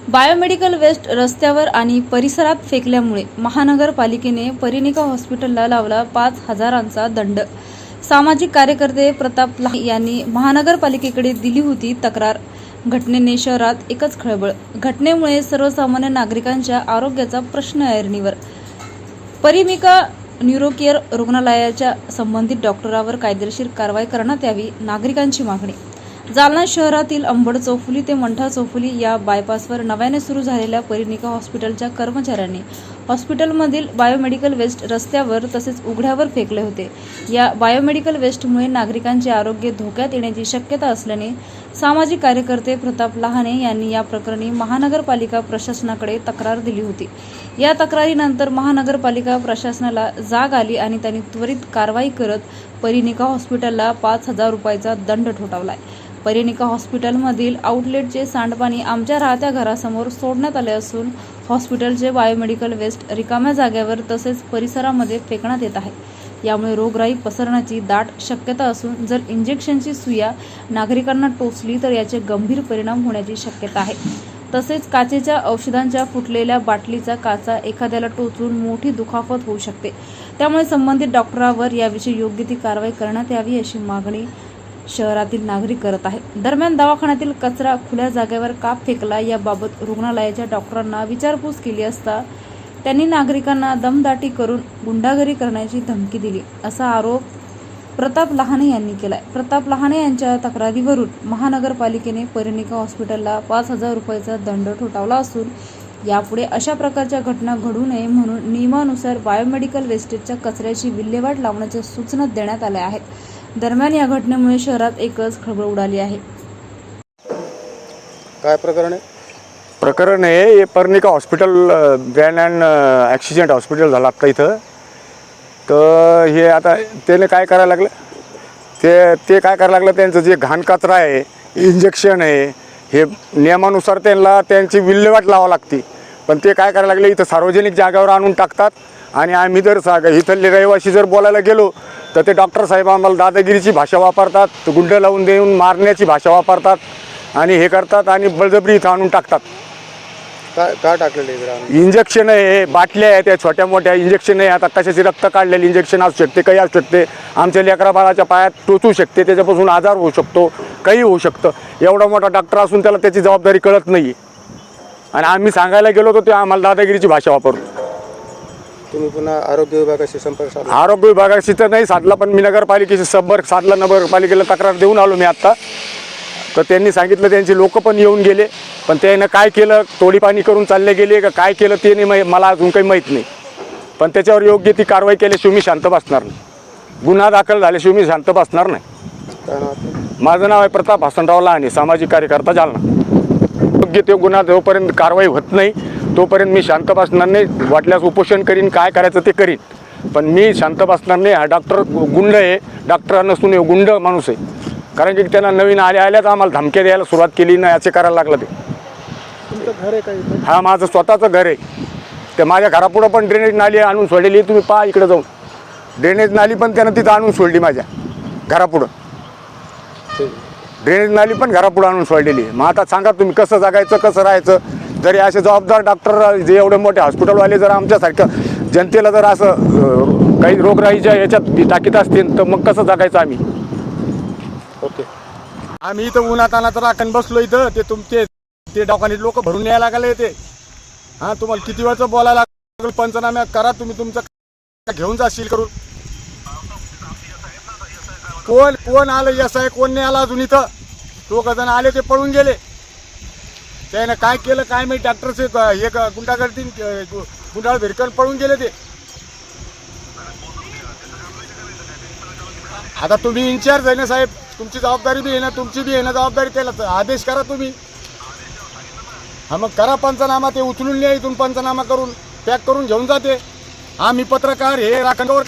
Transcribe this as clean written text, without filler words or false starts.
Biomedical waste रस्त्यावर आणि परिसरात फेकल्यामुळे महानगरपालिकेने परिनिका हॉस्पिटलला लावला 5,000चा दंड। सामाजिक कार्यकर्ते प्रताप लहाने यांनी महानगरपालिकेकडे दिली होती तक्रार। घटनेने शहरात एकच खळबळ। घटनेमुळे सर्वसामान्य नागरिकांच्या आरोग्याचा प्रश्न ऐरणीवर। परिनिका न्यूरोकेअर रुग्णालयाच्या संबंधित डॉक्टरांवर कायदेशीर कारवाई करण्यात यावी, नागरिकांची मागणी। जालना शहरातील अंबड चौफुली ते मंठा चौफुली या बायपासवर नव्याने सुरू झालेल्या परिनिका हॉस्पिटलच्या कर्मचाऱ्यांनी हॉस्पिटलमधील बायोमेडिकल वेस्ट रस्त्यावर तसेच उघड्यावर फेकले होते। या बायोमेडिकल वेस्टमुळे नागरिकांचे आरोग्य धोक्यात येण्याची शक्यता असल्याने सामाजिक कार्यकर्ते प्रताप लहाने यांनी या प्रकरणी महानगरपालिका प्रशासनाकडे तक्रार दिली होती। या तक्रारीनंतर महानगरपालिका प्रशासनाला जाग आली आणि त्यांनी त्वरित कारवाई करत परिनिका हॉस्पिटलला 5,000 रुपयाचा दंड ठोठावलाय। परिनिका हॉस्पिटलमधील आउटलेटचे सांडपाणी आमच्या राहत्या घरासमोर सोडण्यात आले असून हॉस्पिटलचे बायोमेडिकल वेस्ट रिकाम्या जागेवर तसेच परिसरामध्ये फेकण्यात येत आहे। यामुळे रोगराई पसरण्याची दाट शक्यता असून जर इंजेक्शनची सुया नागरिकांना टोचली तर याचे गंभीर परिणाम होण्याची शक्यता आहे। तसेच काचेच्या औषधांच्या फुटलेल्या बाटलीचा काचा एखाद्याला टोचून मोठी दुखापत होऊ शकते। त्यामुळे संबंधित डॉक्टरांवर याविषयी योग्य ती कारवाई करण्यात यावी अशी मागणी शहरातील नागरिक करत आहेत। दरम्यान दवाखान्यातील कचरा खुल्या जागेवर का फेकला याबाबत रुग्णालयाच्या डॉक्टरांना विचारपूस केली असता त्यांनी नागरिकांना दमदाटी करून गुंडागिरी करण्याची धमकी दिली असा आरोप प्रताप लहाने यांनी केलाय। प्रताप लहाने यांच्या तक्रारीवरून महानगरपालिकेने परिनिका हॉस्पिटलला 5,000 रुपयाचा दंड ठोठावला असून यापुढे अशा प्रकारच्या घटना घडू नये म्हणून नियमानुसार बायोमेडिकल वेस्टेजच्या कचऱ्याची विल्हेवाट लावण्याच्या सूचना देण्यात आल्या आहेत। दरम्यान या घटनेमुळे शहरात एकच खळबळ उडाली आहे। काय प्रकरण आहे हे Parinika hospital brand and accident hospital झालं आता इथं। तर हे आता त्याने काय करायला लागलं ते काय करायला लागलं, त्यांचं जे घाण कचरा आहे, इंजेक्शन आहे, हे नियमानुसार त्यांना त्यांची विल्हेवाट लावावी लागते, पण ते काय करायला लागले इथं सार्वजनिक जागेवर आणून टाकतात। आणि आम्ही जर इथले रहिवासी जर बोलायला गेलो तर ते डॉक्टर साहेब आम्हाला दादागिरीची भाषा वापरतात, गुंड लावून देऊन मारण्याची भाषा वापरतात आणि हे करतात आणि बळजबरी इथं आणून टाकतात। काय टाकलेलं इंजेक्शन आहे, बाटल्या आहेत, त्या छोट्या मोठ्या इंजेक्शन आहे, आता कशाची रक्त काढलेली इंजेक्शन असू शकते, काही असू शकते, आमच्या लेकरा बाळाच्या पायात टोचू शकते, त्याच्यापासून आजार होऊ शकतो, काही होऊ शकतं। एवढा मोठा डॉक्टर असून त्याला त्याची जबाबदारी कळत नाही आणि आम्ही सांगायला गेलो तर ते आम्हाला दादागिरीची भाषा वापरतो। तुम्ही पुन्हा आरोग्य विभागाशी संपर्क साधला? आरोग्य विभागाशी तर नाही साधला, पण मी नगरपालिकेशी संपर्क साधला, नगरपालिकेला तक्रार देऊन आलो मी आत्ता। तर त्यांनी सांगितलं त्यांचे लोक पण येऊन गेले, पण त्यानं काय केलं, तोडीपाणी करून चालले गेले का काय केलं ते नाही, मला अजून काही माहीत नाही। पण त्याच्यावर योग्य ती कारवाई केल्याशिवाय मी शांत बसणार नाही, गुन्हा दाखल झाल्याशिवाय मी शांत बसणार नाही। काय नाव आपलं? माझं नाव आहे प्रताप हसनराव लहाने, सामाजिक कार्यकर्ता, जालना। योग्य ते गुन्हा जोपर्यंत कारवाई होत नाही तोपर्यंत मी शांत बसणार नाही। वाटल्यास उपोषण करीन, काय करायचं ते करीन, पण मी शांत बसणार नाही। हा डॉक्टर गुंड आहे, डॉक्टर नसून गुंड माणूस आहे, कारण की त्यांना नवीन आल्याच आम्हाला धमक्या द्यायला सुरुवात केली ना, याचे करायला लागलं ते। तुमचं घर आहे का इथं? हा माझं स्वतःचं घर आहे। ते माझ्या घरापुढं पण ड्रेनेज नाली आणून सोडलेली, तुम्ही पहा इकडे जाऊन, ड्रेनेज नाली पण त्यानं तिथं आणून सोडली माझ्या घरापुढं, ड्रेनेज नाली पण घरापुढं आणून सोडलेली। मग आता सांगा तुम्ही कसं जगायचं, कसं राहायचं? जरी असे जबाबदार डॉक्टर जे एवढे मोठे हॉस्पिटलवाले जर आमच्यासारखं जनतेला जर असं काही रोगराईच्या याच्यात टाकीत असतील तर मग कसं जगायचं आम्ही? ओके, आम्ही इथं उन्हात अनात राखण बसलो इथं, ते तुमचे ते दवाखान्यात लोक भरून यायला लागले ते। हां, तुम्हाला किती वेळचं बोलायला लागलं, पंचनामे करा, तुम्ही तुमचं घेऊन जाशील करून। कोण आलं एस आहे, कोण नाही आला अजून इथं? 2 जण आले, ते पळून गेले। त्यानं काय केलं काय माहिती, डॉक्टरचे हे गुंडागर्दी गुंडाळ भिरकन पळून गेले ते। आता तुम्ही इन्चार्ज आहे ना साहेब, तुमची जबाबदारी बी आहे ना, तुमची बी आहे ना जबाबदारी, त्याला आदेश करा तुम्ही। हा मग करा पंचनामा, ते उचलून न्या इथून, पंचनामा करून पॅक करून घेऊन जाते। आम्ही पत्रकार हे राखणवर